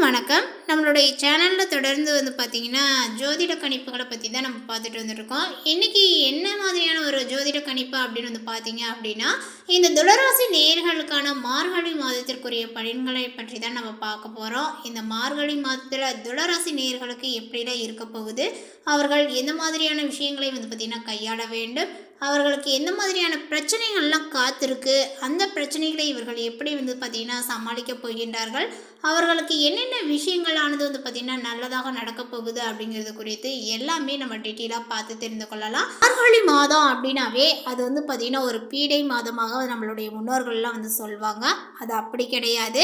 வணக்கம். நம்மளுடைய சேனலில் தொடர்ந்து பார்த்தீங்கன்னா ஜோதிட கணிப்புகளை பற்றி தான் நம்ம பார்த்துட்டு வந்துருக்கோம். இன்றைக்கி என்ன மாதிரியான ஒரு ஜோதிட கணிப்பு அப்படின்னு பார்த்தீங்க அப்படின்னா, இந்த துளராசி நேயர்களுக்கான மார்கழி மாதத்திற்குரிய பலன்களை பற்றி தான் நம்ம பார்க்க போகிறோம். இந்த மார்கழி மாதத்தில் துளராசி நேயர்களுக்கு எப்படிலாம் இருக்க போகுது, அவர்கள் எந்த மாதிரியான விஷயங்களை பார்த்திங்கன்னா கையாள வேண்டும், அவர்களுக்கு எந்த மாதிரியான பிரச்சனைகள்லாம் காத்திருக்கு, அந்த பிரச்சனைகளை இவர்கள் எப்படி பார்த்திங்கன்னா சமாளிக்க போகின்றார்கள், அவர்களுக்கு என்னென்ன விஷயங்களானது பார்த்திங்கன்னா நல்லதாக நடக்க போகுது அப்படிங்கிறது குறித்து எல்லாமே நம்ம டீட்டெயிலாக பார்த்து தெரிந்து கொள்ளலாம். மார்கழி மாதம் அப்படின்னாவே அது பார்த்திங்கன்னா ஒரு பீடை மாதமாக நம்மளுடைய முன்னோர்கள்லாம் சொல்லுவாங்க. அது அப்படி கிடையாது.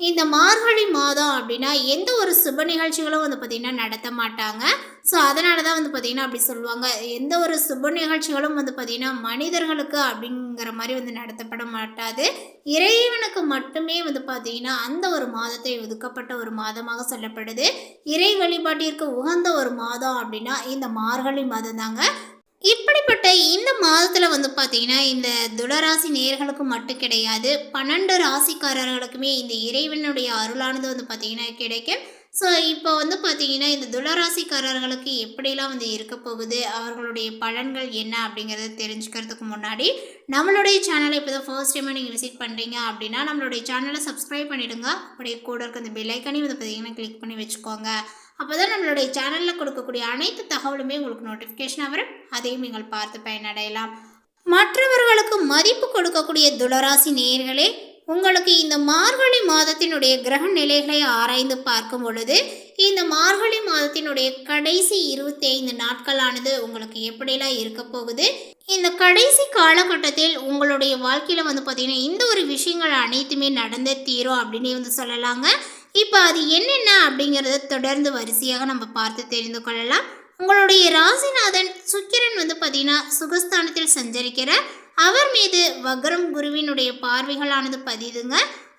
இந்த மார்கழி மாதம் அப்படின்னா எந்த ஒரு சுப நிகழ்ச்சிகளும் பார்த்திங்கன்னா நடத்த மாட்டாங்க. ஸோ அதனால தான் பார்த்திங்கன்னா அப்படி சொல்லுவாங்க. எந்த ஒரு சுப நிகழ்ச்சிகளும் பார்த்திங்கன்னா மனிதர்களுக்கு அப்படிங்கிற மாதிரி நடத்தப்பட மாட்டாது. இறைவனுக்கு மட்டுமே பார்த்திங்கன்னா அந்த ஒரு மாதத்தை ஒதுக்கப்பட்ட ஒரு மாதமாக சொல்லப்படுது. இறை வழிபாட்டிற்கு உகந்த ஒரு மாதம் அப்படின்னா இந்த மார்கழி மாதம் தாங்க. இப்படிப்பட்ட இந்த மாதத்தில் பார்த்தீங்கன்னா இந்த துளராசி நேயர்களுக்கு மட்டும் கிடையாது, 12 ராசிக்காரர்களுக்குமே இந்த இறைவனுடைய அருளானது பார்த்தீங்கன்னா கிடைக்கும். ஸோ இப்போ பார்த்தீங்கன்னா இந்த துளராசிக்காரர்களுக்கு எப்படிலாம் இருக்க போகுது, அவர்களுடைய பலன்கள் என்ன அப்படிங்கிறத தெரிஞ்சுக்கிறதுக்கு முன்னாடி நம்மளுடைய சேனலை இப்போ தான் ஃபர்ஸ்ட் டைமாக நீங்கள் விசிட் பண்ணுறீங்க அப்படின்னா நம்மளுடைய சேனலை சப்ஸ்கிரைப் பண்ணிவிடுங்க. அப்படியே கூட இருக்க அந்த பெல் ஐக்கானையும் பார்த்தீங்கன்னா கிளிக் பண்ணி வச்சுக்கோங்க. அப்போ தான் நம்மளுடைய சேனலில் கொடுக்கக்கூடிய அனைத்து தகவலுமே உங்களுக்கு நோட்டிஃபிகேஷனாக வரும். அதையும் நீங்கள் பார்த்து பயனடையலாம். மற்றவர்களுக்கு மதிப்பு கொடுக்கக்கூடிய துளராசி நேயர்களே, உங்களுக்கு இந்த மார்கழி மாதத்தினுடைய கிரக நிலைகளை ஆராய்ந்து பார்க்கும் பொழுது இந்த மார்கழி மாதத்தினுடைய கடைசி 25 நாட்களானது உங்களுக்கு எப்படிலாம் இருக்க போகுது, இந்த கடைசி காலகட்டத்தில் உங்களுடைய வாழ்க்கையில் பார்த்தீங்கன்னா இந்த ஒரு விஷயங்கள் அனைத்துமே நடந்தே தீரும் அப்படின்னு சொல்லலாங்க. இப்போ அது என்னென்ன அப்படிங்கிறத தொடர்ந்து வரிசையாக நம்ம பார்த்து தெரிந்து கொள்ளலாம். உங்களுடைய ராசிநாதன் சுக்கிரன் பார்த்தீங்கன்னா சுகஸ்தானத்தில் சஞ்சரிக்கிற அவர் மீது வக்ரம் குருவினுடைய பார்வைகளானது பதிதுங்க.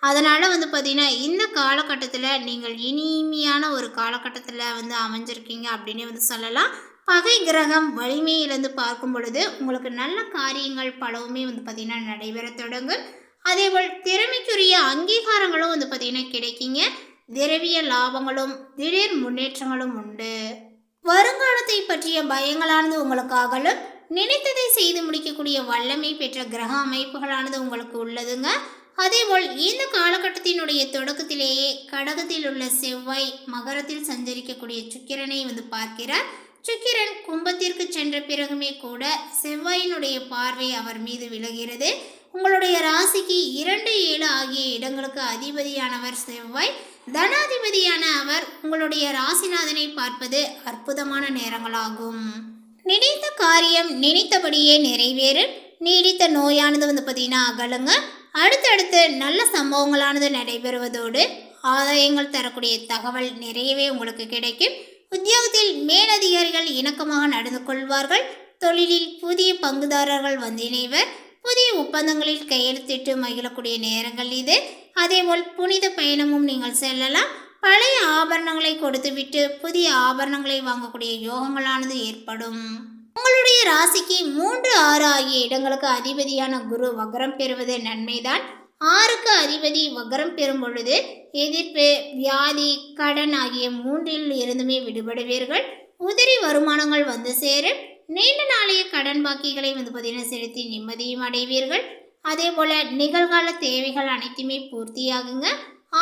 அதனால் பார்த்தீங்கன்னா இந்த காலகட்டத்தில் நீங்கள் இனிமையான ஒரு காலகட்டத்தில் அமைஞ்சிருக்கீங்க அப்படின்னு சொல்லலாம். பகை கிரகம் வலிமையிலிருந்து பார்க்கும் பொழுது உங்களுக்கு நல்ல காரியங்கள் பலவுமே பார்த்தீங்கன்னா நடைபெற தொடங்கும். அதேபோல் திறமைக்குரிய அங்கீகாரங்களும் பார்த்தீங்கன்னா கிடைக்குங்க. திரவிய லாபங்களும் திடீர் முன்னேற்றங்களும் உண்டு. வருங்காலத்தை பற்றிய பயங்களானது உங்களுக்கு அகலும். நினைத்ததை செய்து முடிக்கக்கூடிய வல்லமை பெற்ற கிரக அமைப்புகளானது உங்களுக்கு உள்ளதுங்க. அதேபோல் இந்த காலகட்டத்தினுடைய தொடக்கத்திலேயே கடகத்தில் உள்ள செவ்வாய் மகரத்தில் சஞ்சரிக்கக்கூடிய சுக்கிரனை பார்க்கிறார். சுக்கிரன் கும்பத்திற்கு சென்ற பிறகுமே கூட செவ்வாயினுடைய பார்வை அவர் மீது விழுகிறது. உங்களுடைய ராசிக்கு 2, 7 ஆகிய இடங்களுக்கு அதிபதியானவர் செவ்வாய். தனாதிபதியான அவர் உங்களுடைய ராசிநாதனை பார்ப்பது அற்புதமான நேரங்களாகும். நினைத்த காரியம் நினைத்தபடியே நிறைவேறும். நீடித்த நோயானது பார்த்தீங்கன்னா அகலுங்க. அடுத்தடுத்து நல்ல சம்பவங்களானது நடைபெறுவதோடு ஆதாயங்கள் தரக்கூடிய தகவல் நிறையவே உங்களுக்கு கிடைக்கும். உத்தியோகத்தில் மேலதிகாரிகள் இணக்கமாக நடந்து கொள்வார்கள். தொழிலில் புதிய பங்குதாரர்கள் இணைவர். புதிய ஒப்பந்தங்களில் கையெழுத்திட்டு மகிழக்கூடிய நேரங்கள் இது. அதேபோல் புனித பயணமும் நீங்கள் செல்லலாம். பழைய ஆபரணங்களை கொடுத்துவிட்டு புதிய ஆபரணங்களை வாங்கக்கூடிய யோகங்களானது ஏற்படும். உங்களுடைய ராசிக்கு 3, 6 ஆகிய இடங்களுக்கு அதிபதியான குரு வக்ரம் பெறுவது நன்மைதான். 6க்கு அதிபதி வக்ரம் பெறும் பொழுது எதிர்ப்பு, வியாதி, கடன் ஆகிய 3இல் இருந்துமே விடுபடுவீர்கள். உதிரி வருமானங்கள் சேரும். நீண்ட நாளைய கடன் பாக்கிகளை பார்த்தீங்கன்னா செலுத்தி நிம்மதியும் அடைவீர்கள். அதே போல் நிகழ்கால தேவைகள் அனைத்துமே பூர்த்தியாகுங்க.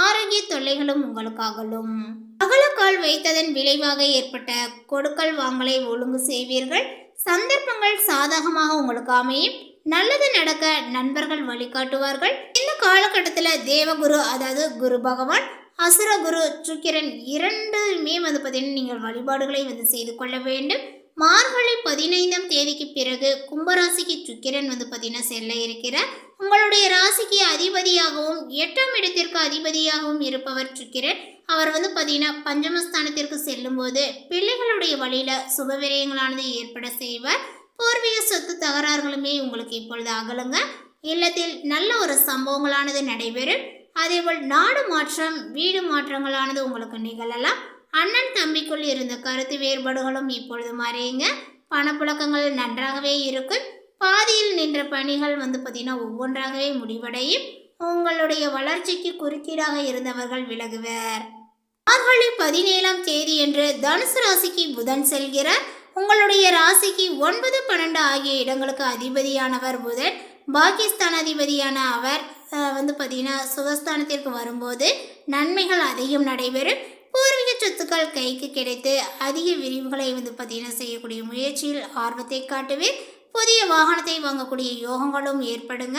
ஆரோக்கிய தொல்லைகளும் உங்களுக்கு அகலும். அகலக்கால் வைத்ததன் விளைவாக ஏற்பட்ட கொடுக்கல் வாங்கலை ஒழுங்கு செய்வீர்கள். சந்தர்ப்பங்கள் சாதகமாக உங்களுக்கு அமையும். நல்லது நடக்க நண்பர்கள் வழிகாட்டுவார்கள். இந்த காலகட்டத்தில் தேவகுரு அதாவது குரு பகவான், அசுரகுரு சுக்கிரன் இரண்டுமே பார்த்தீங்கன்னா நீங்கள் வழிபாடுகளை செய்து கொள்ள வேண்டும். மார்கழி 15ஆம் தேதிக்கு பிறகு கும்பராசிக்கு சுக்கிரன் பார்த்தீங்கன்னா செல்ல இருக்கிறார். உங்களுடைய ராசிக்கு அதிபதியாகவும் 8ஆம் இடத்திற்கு அதிபதியாகவும் இருப்பவர் சுக்கிரன். அவர் பார்த்தீங்கன்னா பஞ்சமஸ்தானத்திற்கு செல்லும் போது பிள்ளைகளுடைய வழியில் சுபவிரயங்களானது ஏற்பட செய்வார். பூர்வீக சொத்து தகராறுகளுமே உங்களுக்கு இப்பொழுது அகலுங்க. இல்லத்தில் நல்ல ஒரு சம்பவங்களானது நடைபெறும். அதேபோல் நாடு மாற்றம், வீடு மாற்றங்களானது உங்களுக்கு நிகழலாம். அண்ணன் தம்பிக்குள் இருந்த கருத்து வேறுபாடுகளும் இப்பொழுது மறையுங்க. பணப்புழக்கங்கள் நன்றாகவே இருக்கும். பாதியில் நின்ற பணிகள் பார்த்தீங்கன்னா ஒவ்வொன்றாகவே முடிவடையும். உங்களுடைய வளர்ச்சிக்கு குறுக்கீடாக இருந்தவர்கள் விலகுவர். மார்கழி 17ஆம் தேதி என்று தனுசு ராசிக்கு புதன் செல்கிறார். உங்களுடைய ராசிக்கு 9, 12 ஆகிய இடங்களுக்கு அதிபதியானவர் புதன். பாகிஸ்தான் அதிபதியான அவர் பார்த்தீங்கன்னா சுகஸ்தானத்திற்கு வரும்போது நன்மைகள் அதிகம் நடைபெறும். பூர்வீக சொத்துக்கள் கைக்கு கிடைத்து அதிக விரிவுகளை பார்த்தீங்கன்னா செய்யக்கூடிய முயற்சியில் ஆர்வத்தை காட்டுவீர். புதிய வாகனத்தை வாங்கக்கூடிய யோகங்களும் ஏற்படுங்க.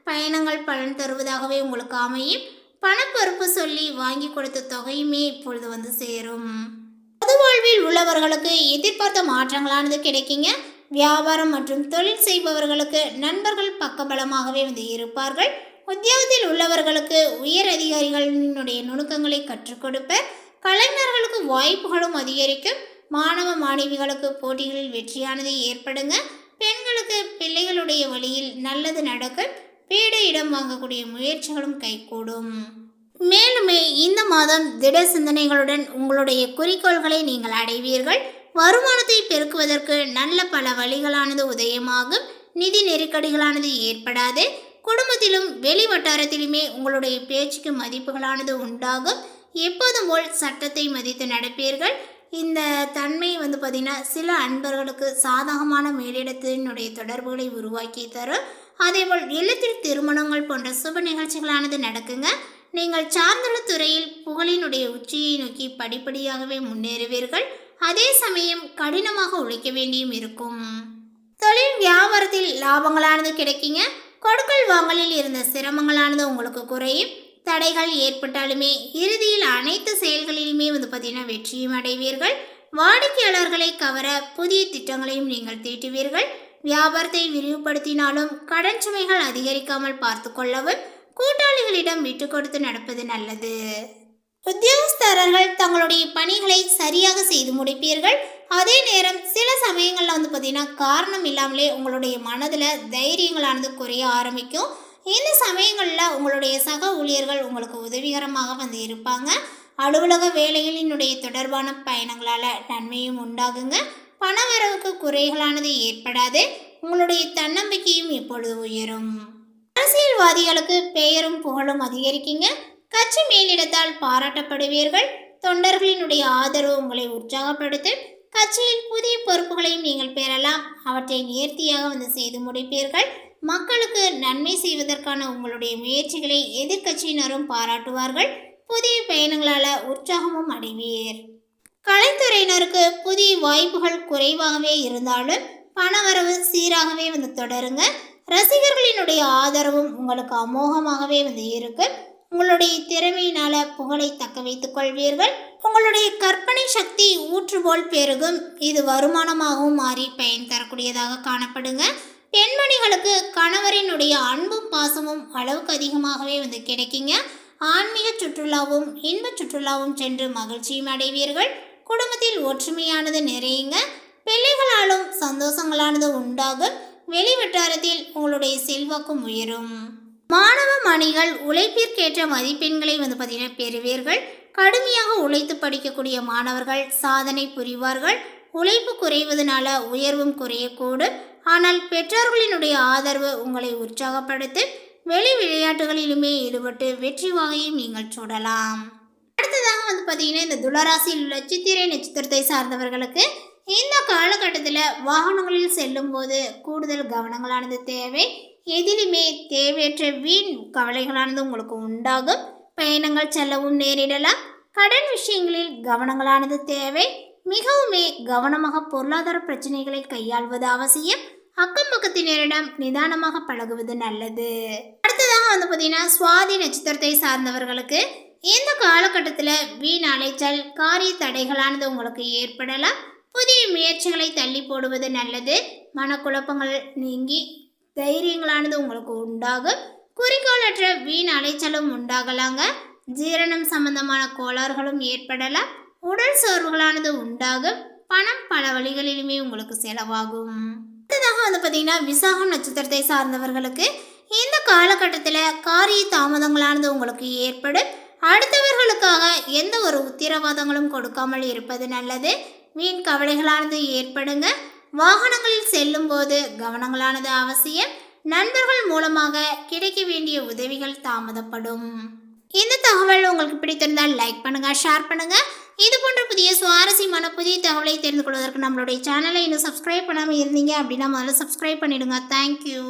பயணங்கள் பலன் தருவதாகவே உங்களுக்கு அமையும். பணப்பொறுப்பு சொல்லி வாங்கி கொடுத்த தொகையுமே இப்பொழுது சேரும். பொது வாழ்வில் உள்ளவர்களுக்கு எதிர்பார்த்த மாற்றங்களானது கிடைக்குங்க. வியாபாரம் மற்றும் தொழில் செய்பவர்களுக்கு நண்பர்கள் பக்கபலமாகவே இருப்பார்கள். உத்தியோகத்தில் உள்ளவர்களுக்கு உயர் அதிகாரிகளினுடைய நுணுக்கங்களை கற்றுக் கொடுப்பர். கலைஞர்களுக்கு வாய்ப்புகளும் அதிகரிக்கும். மாணவ மாணவிகளுக்கு போட்டிகளில் வெற்றியானது ஏற்படுங்க. பெண்களுக்கு பிள்ளைகளுடைய வழியில் நல்லது நடக்கும். வீடு இடம் வாங்கக்கூடிய முயற்சிகளும் கைகூடும். மேலுமே இந்த மாதம் திட சிந்தனைகளுடன் உங்களுடைய குறிக்கோள்களை நீங்கள் அடைவீர்கள். வருமானத்தை பெருக்குவதற்கு நல்ல பல வழிகளானது உதயமாகும். நிதி நெருக்கடிகளானது ஏற்படாது. குடும்பத்திலும் வெளி வட்டாரத்திலுமே உங்களுடைய பேச்சுக்கு மதிப்புகளானது உண்டாகும். எப்போதும் போல் சட்டத்தை மதித்து நடப்பீர்கள். இந்த தன்மை பார்த்தீங்கன்னா சில அன்பர்களுக்கு சாதகமான மேலிடத்தினுடைய தொடர்புகளை உருவாக்கி தரும். அதேபோல் இல்லத்தில் திருமணங்கள் போன்ற சுப நிகழ்ச்சிகளானது நடக்குங்க. நீங்கள் சார்ந்துள்ள துறையில் புகழினுடைய உச்சியை நோக்கி படிப்படியாகவே முன்னேறுவீர்கள். அதே சமயம் கடினமாக உழைக்க வேண்டியும் இருக்கும். தொழில் வியாபாரத்தில் லாபங்களானது கிடைக்குங்க. கொடுக்கல் வாங்கலில் இருந்த சிரமங்களானது உங்களுக்கு குறையும். தடைகள் ஏற்பட்டாலுமே இறுதியில் அனைத்து செயல்களிலுமே பார்த்தீங்கன்னா வெற்றியும் அடைவீர்கள். வாடிக்கையாளர்களை கவர புதிய திட்டங்களையும் நீங்கள் தீட்டுவீர்கள். வியாபாரத்தை விரிவுபடுத்தினாலும் கடன் சுமைகள் அதிகரிக்காமல் பார்த்து கொள்ளவும். கூட்டாளிகளிடம் விட்டு கொடுத்து நடப்பது நல்லது. உத்தியோகஸ்தரர்கள் தங்களுடைய பணிகளை சரியாக செய்து முடிப்பீர்கள். அதே நேரம் சில சமயங்களில் பார்த்தீங்கன்னா காரணம் இல்லாமலே உங்களுடைய மனதில் தைரியங்களானது குறைய ஆரம்பிக்கும். இந்த சமயங்களில் உங்களுடைய சக ஊழியர்கள் உங்களுக்கு உதவிகரமாக இருப்பாங்க. அலுவலக வேலைகளினுடைய தொடர்பான பயணங்களால் நன்மையும் உண்டாகுங்க. பணவரவுக்கு குறைகளானது ஏற்படாது. உங்களுடைய தன்னம்பிக்கையும் இப்பொழுது உயரும். அரசியல்வாதிகளுக்கு பெயரும் புகழும் அதிகரிக்குங்க. கட்சி மேலிடத்தால் பாராட்டப்படுவீர்கள். தொண்டர்களினுடைய ஆதரவு உங்களை உற்சாகப்படுத்தும். கட்சியில் புதிய பொறுப்புகளையும் நீங்கள் பெறலாம். அவற்றை நேர்த்தியாக செய்து முடிப்பீர்கள். மக்களுக்கு நன்மை செய்வதற்கான உங்களுடைய முயற்சிகளை எதிர்கட்சியினரும் பாராட்டுவார்கள். புதிய பயணங்களால் உற்சாகமும் அடைவீர். கலைத்துறையினருக்கு புதிய வாய்ப்புகள் குறைவாகவே இருந்தாலும் பணவரவு சீராகவே தொடருங்க. ரசிகர்களினுடைய ஆதரவும் உங்களுக்கு அமோகமாகவே இருக்கும். உங்களுடைய திறமையினால புகழை தக்க வைத்துக் கொள்வீர்கள். உங்களுடைய கற்பனை சக்தி ஊற்றுபோல் பெருகும். இது வருமானமாகவும் மாறி பயன் தரக்கூடியதாக காணப்படுங்க. பெண்மணிகளுக்கு கணவரினுடைய அன்பும் பாசமும் அளவுக்கு அதிகமாகவே கிடைக்குங்க. ஆன்மீக சுற்றுலாவும் இன்ப சுற்றுலாவும் சென்று மகிழ்ச்சியும் அடைவீர்கள். குடும்பத்தில் ஒற்றுமையானது நிறையுங்க. பிள்ளைகளாலும் சந்தோஷங்களானது உண்டாகும். வெளி வட்டாரத்தில் உங்களுடைய செல்வாக்கும் உயரும். மாணவ மணிகள் உழைப்பிற்கேற்ற மதிப்பெண்களை பார்த்தீங்கன்னா பெறுவீர்கள். கடுமையாக உழைத்து படிக்கக்கூடிய மாணவர்கள் சாதனை புரிவார்கள். உழைப்பு குறைவதனால உயர்வும் குறையக்கூடும். ஆனால் பெற்றோர்களினுடைய ஆதரவு உங்களை உற்சாகப்படுத்தும். வெளி விளையாட்டுகளிலுமே ஈடுபட்டு வெற்றி வாகையும் நீங்கள் சுடலாம். அடுத்ததாக பார்த்தீங்கன்னா இந்த துளராசியில் உள்ள சித்திரை நட்சத்திரத்தை சார்ந்தவர்களுக்கு இந்த காலகட்டத்தில் வாகனங்களில் செல்லும் போது கூடுதல் கவனங்களானது தேவை. எதிலுமே தேவையற்ற வீண் கவலைகளானது உங்களுக்கு உண்டாகும். பயணங்கள் செல்லவும் நேரிடலாம். கடன் விஷயங்களில் கவனங்களானது தேவை. மிகவுமே கவனமாக பொருளாதார பிரச்சனைகளை கையாள்வது அவசியம். அக்கம் பக்கத்தினரிடம் நிதானமாக பழகுவது நல்லது. அடுத்ததாக பார்த்தீங்கன்னா சுவாதி நட்சத்திரத்தை சார்ந்தவர்களுக்கு இந்த காலகட்டத்தில் வீண் அலைச்சல் காரிய தடைகளானது உங்களுக்கு ஏற்படலாம். புதிய முயற்சிகளை தள்ளி போடுவது நல்லது. மனக்குழப்பங்கள் நீங்கி தைரியங்களானது உங்களுக்கு உண்டாகும். குறிக்கோளற்ற வீண் அலைச்சலும் உண்டாகலாங்க. ஜீரணம் சம்பந்தமான கோளாறுகளும் ஏற்படலாம். உடல் சோர்வுகளானது உண்டாகும். பணம் பல வழிகளிலுமே உங்களுக்கு செலவாகும். அடுத்ததாக பார்த்தீங்கன்னா விசாகம் நட்சத்திரத்தை சார்ந்தவர்களுக்கு இந்த காலகட்டத்தில் காரிய தாமதங்களானது உங்களுக்கு ஏற்படும். அடுத்தவர்களுக்காக எந்த ஒரு உத்திரவாதங்களும் கொடுக்காமல் இருப்பது நல்லது. வீண் கவலைகளானது ஏற்படுங்க. வாகனங்களில் செல்லும் போது கவனங்களானது அவசியம். நண்பர்கள் மூலமாக கிடைக்க வேண்டிய உதவிகள் தாமதப்படும். இந்த தகவல் உங்களுக்கு பிடித்திருந்தால் லைக் பண்ணுங்கள், ஷேர் பண்ணுங்கள். இது போன்ற புதிய சுவாரஸ்யமான புதிய தகவலை தெரிந்து கொள்வதற்கு நம்மளுடைய சேனலை இன்னும் சப்ஸ்கிரைப் பண்ணாமல் இருந்தீங்க அப்படின்னா முதல்ல சப்ஸ்கிரைப் பண்ணிவிடுங்க. தேங்க்யூ.